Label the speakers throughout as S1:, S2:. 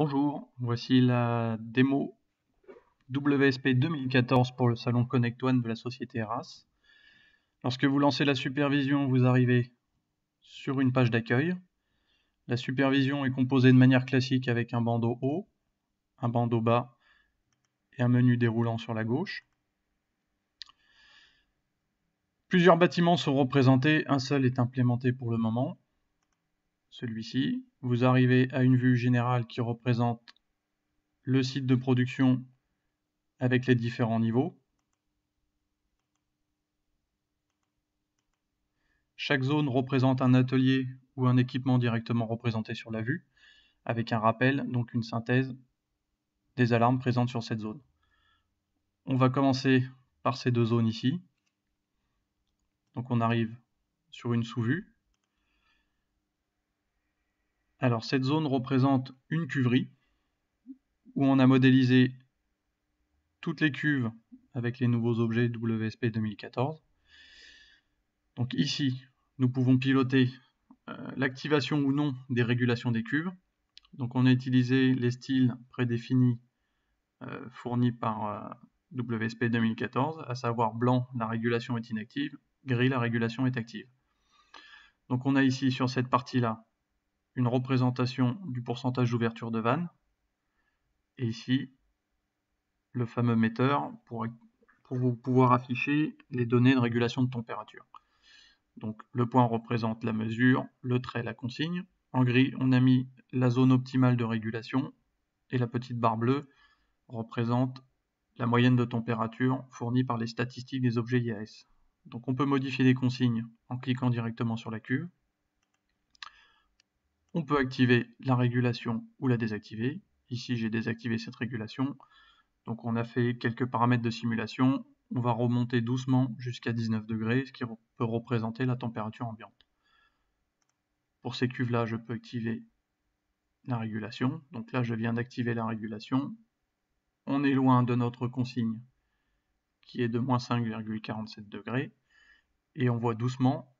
S1: Bonjour, voici la démo WSP 2014 pour le salon Connect One de la société Eras. Lorsque vous lancez la supervision, vous arrivez sur une page d'accueil. La supervision est composée de manière classique avec un bandeau haut, un bandeau bas et un menu déroulant sur la gauche. Plusieurs bâtiments sont représentés, un seul est implémenté pour le moment, celui-ci. Vous arrivez à une vue générale qui représente le site de production avec les différents niveaux. Chaque zone représente un atelier ou un équipement directement représenté sur la vue, avec un rappel, donc une synthèse des alarmes présentes sur cette zone. On va commencer par ces deux zones ici. Donc on arrive sur une sous-vue. Alors cette zone représente une cuverie, où on a modélisé toutes les cuves avec les nouveaux objets WSP 2014. Donc ici, nous pouvons piloter l'activation ou non des régulations des cuves. Donc on a utilisé les styles prédéfinis fournis par WSP 2014, à savoir blanc, la régulation est inactive, gris, la régulation est active. Donc on a ici sur cette partie-là une représentation du pourcentage d'ouverture de vanne, et ici le fameux metteur pour pouvoir afficher les données de régulation de température. Donc le point représente la mesure, le trait la consigne. En gris, on a mis la zone optimale de régulation, et la petite barre bleue représente la moyenne de température fournie par les statistiques des objets IAS. Donc on peut modifier les consignes en cliquant directement sur la cuve. On peut activer la régulation ou la désactiver. Ici j'ai désactivé cette régulation. Donc on a fait quelques paramètres de simulation. On va remonter doucement jusqu'à 19 degrés, ce qui peut représenter la température ambiante. Pour ces cuves-là, je peux activer la régulation. Donc là, je viens d'activer la régulation. On est loin de notre consigne qui est de moins 5,47 degrés. Et on voit doucement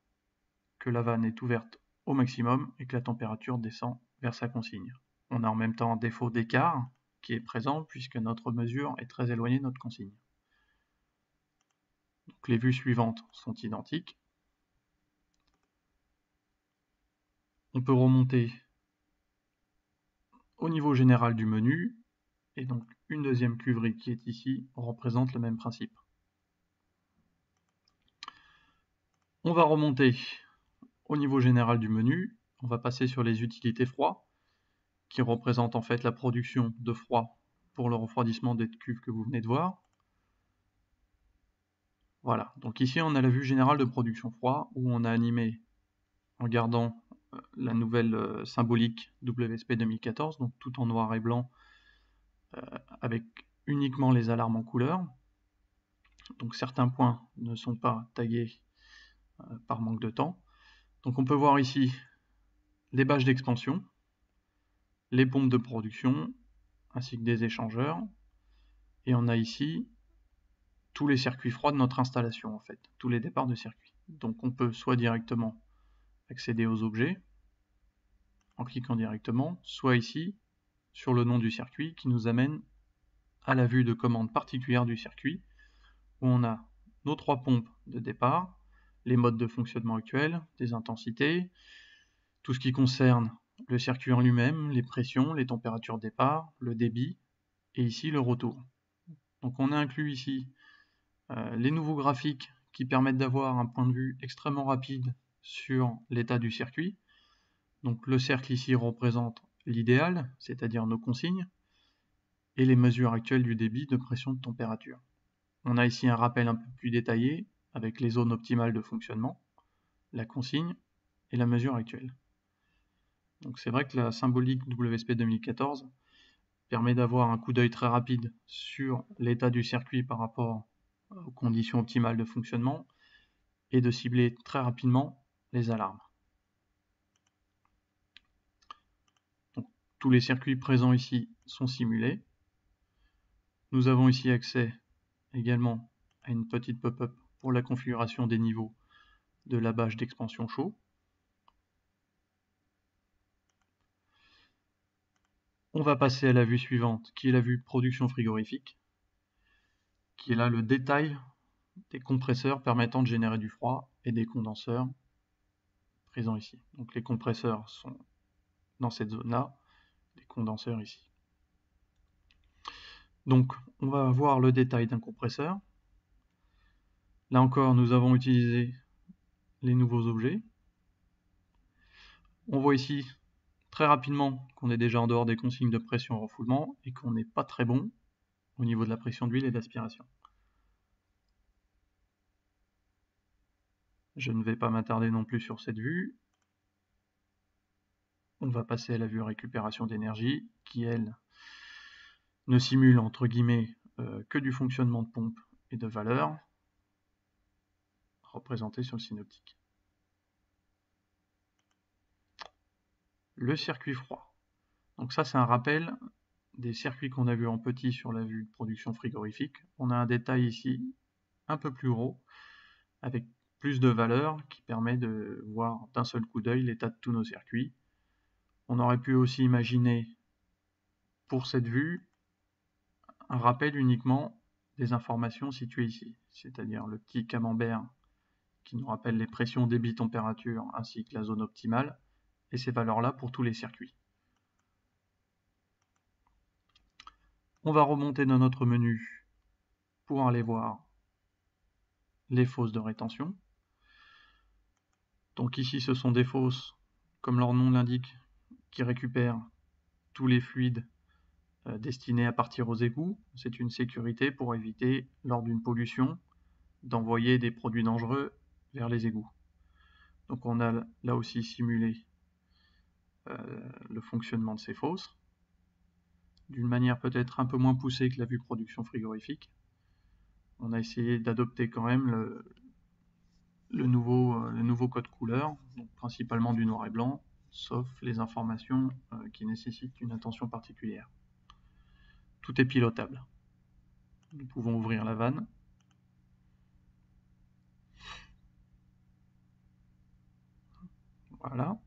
S1: que la vanne est ouverte au maximum et que la température descend vers sa consigne. On a en même temps un défaut d'écart qui est présent puisque notre mesure est très éloignée de notre consigne. Donc les vues suivantes sont identiques. On peut remonter au niveau général du menu, et donc une deuxième cuverie qui est ici représente le même principe. On va remonter au niveau général du menu, on va passer sur les utilités froid, qui représentent en fait la production de froid pour le refroidissement des cuves que vous venez de voir. Voilà, donc ici on a la vue générale de production froid, où on a animé, en gardant la nouvelle symbolique WSP 2014, donc tout en noir et blanc, avec uniquement les alarmes en couleur. Donc certains points ne sont pas tagués par manque de temps. Donc on peut voir ici les bâches d'expansion, les pompes de production, ainsi que des échangeurs. Et on a ici tous les circuits froids de notre installation, en fait, tous les départs de circuits. Donc on peut soit directement accéder aux objets, en cliquant directement, soit ici, sur le nom du circuit, qui nous amène à la vue de commande particulière du circuit, où on a nos trois pompes de départ, les modes de fonctionnement actuels, des intensités, tout ce qui concerne le circuit en lui-même, les pressions, les températures de départ, le débit, et ici le retour. Donc on a inclus ici les nouveaux graphiques qui permettent d'avoir un point de vue extrêmement rapide sur l'état du circuit. Donc le cercle ici représente l'idéal, c'est-à-dire nos consignes, et les mesures actuelles du débit, de pression, de température. On a ici un rappel un peu plus détaillé avec les zones optimales de fonctionnement, la consigne et la mesure actuelle. Donc c'est vrai que la symbolique WSP 2014 permet d'avoir un coup d'œil très rapide sur l'état du circuit par rapport aux conditions optimales de fonctionnement et de cibler très rapidement les alarmes. Donc, tous les circuits présents ici sont simulés. Nous avons ici accès également à une petite pop-up pour la configuration des niveaux de la bâche d'expansion chaud. On va passer à la vue suivante, qui est la vue production frigorifique, qui est là le détail des compresseurs permettant de générer du froid et des condenseurs présents ici. Donc les compresseurs sont dans cette zone-là, les condenseurs ici. Donc on va voir le détail d'un compresseur. Là encore, nous avons utilisé les nouveaux objets. On voit ici très rapidement qu'on est déjà en dehors des consignes de pression et refoulement et qu'on n'est pas très bon au niveau de la pression d'huile et d'aspiration. Je ne vais pas m'attarder non plus sur cette vue. On va passer à la vue récupération d'énergie qui, elle, ne simule entre guillemets que du fonctionnement de pompe et de valeur représenté sur le synoptique. Le circuit froid. Donc ça, c'est un rappel des circuits qu'on a vu en petit sur la vue de production frigorifique. On a un détail ici un peu plus gros avec plus de valeur qui permet de voir d'un seul coup d'œil l'état de tous nos circuits. On aurait pu aussi imaginer pour cette vue un rappel uniquement des informations situées ici, c'est-à-dire le petit camembert qui nous rappelle les pressions, débit, température ainsi que la zone optimale et ces valeurs-là pour tous les circuits. On va remonter dans notre menu pour aller voir les fosses de rétention. Donc ici ce sont des fosses, comme leur nom l'indique, qui récupèrent tous les fluides destinés à partir aux égouts. C'est une sécurité pour éviter, lors d'une pollution, d'envoyer des produits dangereux vers les égouts. Donc on a là aussi simulé le fonctionnement de ces fosses, d'une manière peut-être un peu moins poussée que la vue production frigorifique. On a essayé d'adopter quand même le nouveau code couleur, donc principalement du noir et blanc, sauf les informations qui nécessitent une attention particulière. Tout est pilotable. Nous pouvons ouvrir la vanne. Voilà.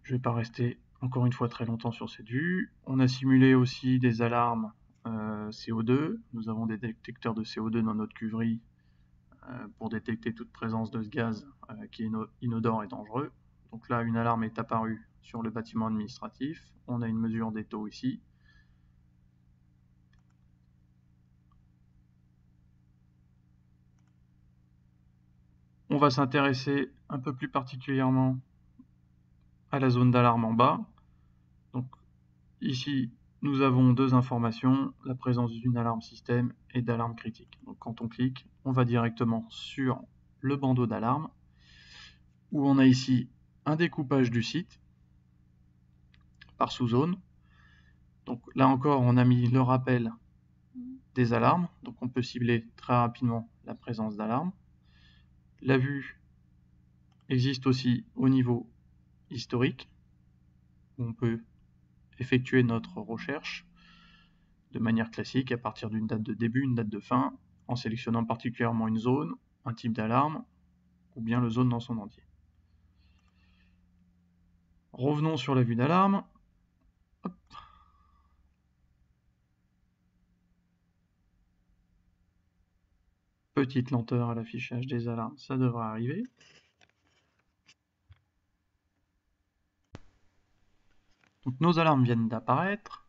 S1: Je ne vais pas rester encore une fois très longtemps sur cette vue. On a simulé aussi des alarmes CO2. Nous avons des détecteurs de CO2 dans notre cuverie pour détecter toute présence de ce gaz qui est inodore et dangereux. Donc là, une alarme est apparue sur le bâtiment administratif. On a une mesure des taux ici. On va s'intéresser un peu plus particulièrement à la zone d'alarme en bas. Donc ici, nous avons deux informations, la présence d'une alarme système et d'alarme critique. Donc quand on clique, on va directement sur le bandeau d'alarme, où on a ici un découpage du site par sous-zone. Donc là encore, on a mis le rappel des alarmes, donc on peut cibler très rapidement la présence d'alarme. La vue existe aussi au niveau historique, où on peut effectuer notre recherche de manière classique à partir d'une date de début, une date de fin, en sélectionnant particulièrement une zone, un type d'alarme, ou bien le zone dans son entier. Revenons sur la vue d'alarme. Petite lenteur à l'affichage des alarmes, ça devrait arriver. Donc nos alarmes viennent d'apparaître.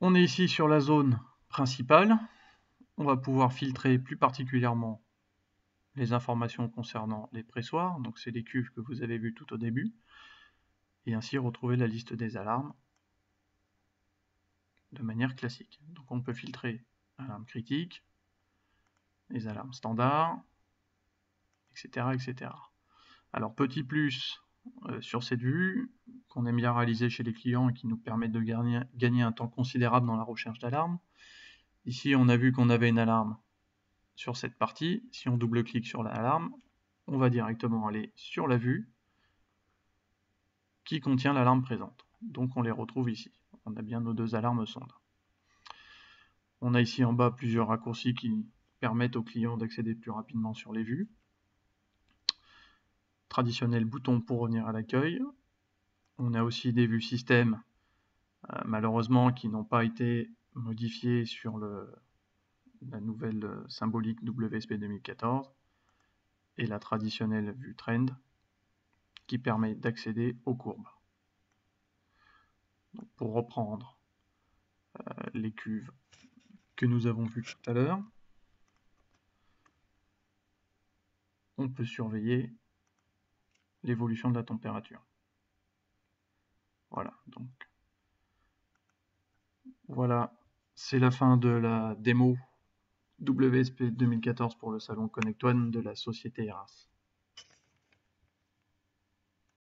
S1: On est ici sur la zone principale. On va pouvoir filtrer plus particulièrement les informations concernant les pressoirs, donc c'est les cuves que vous avez vues tout au début, et ainsi retrouver la liste des alarmes de manière classique. Donc on peut filtrer alarmes critiques, les alarmes standards, etc. etc. Alors petit plus sur cette vue, qu'on aime bien réaliser chez les clients et qui nous permet de gagner un temps considérable dans la recherche d'alarmes. Ici on a vu qu'on avait une alarme sur cette partie. Si on double-clique sur l'alarme, on va directement aller sur la vue qui contient l'alarme présente. Donc on les retrouve ici. On a bien nos deux alarmes sondes. On a ici en bas plusieurs raccourcis qui permettent aux clients d'accéder plus rapidement sur les vues. Traditionnel bouton pour revenir à l'accueil. On a aussi des vues système, malheureusement, qui n'ont pas été modifiées sur la nouvelle symbolique WSP 2014, et la traditionnelle vue trend, qui permet d'accéder aux courbes. Donc, pour reprendre les cuves que nous avons vues tout à l'heure, on peut surveiller l'évolution de la température. Voilà, donc voilà, c'est la fin de la démo WSP 2014 pour le salon Connect One de la société Eras.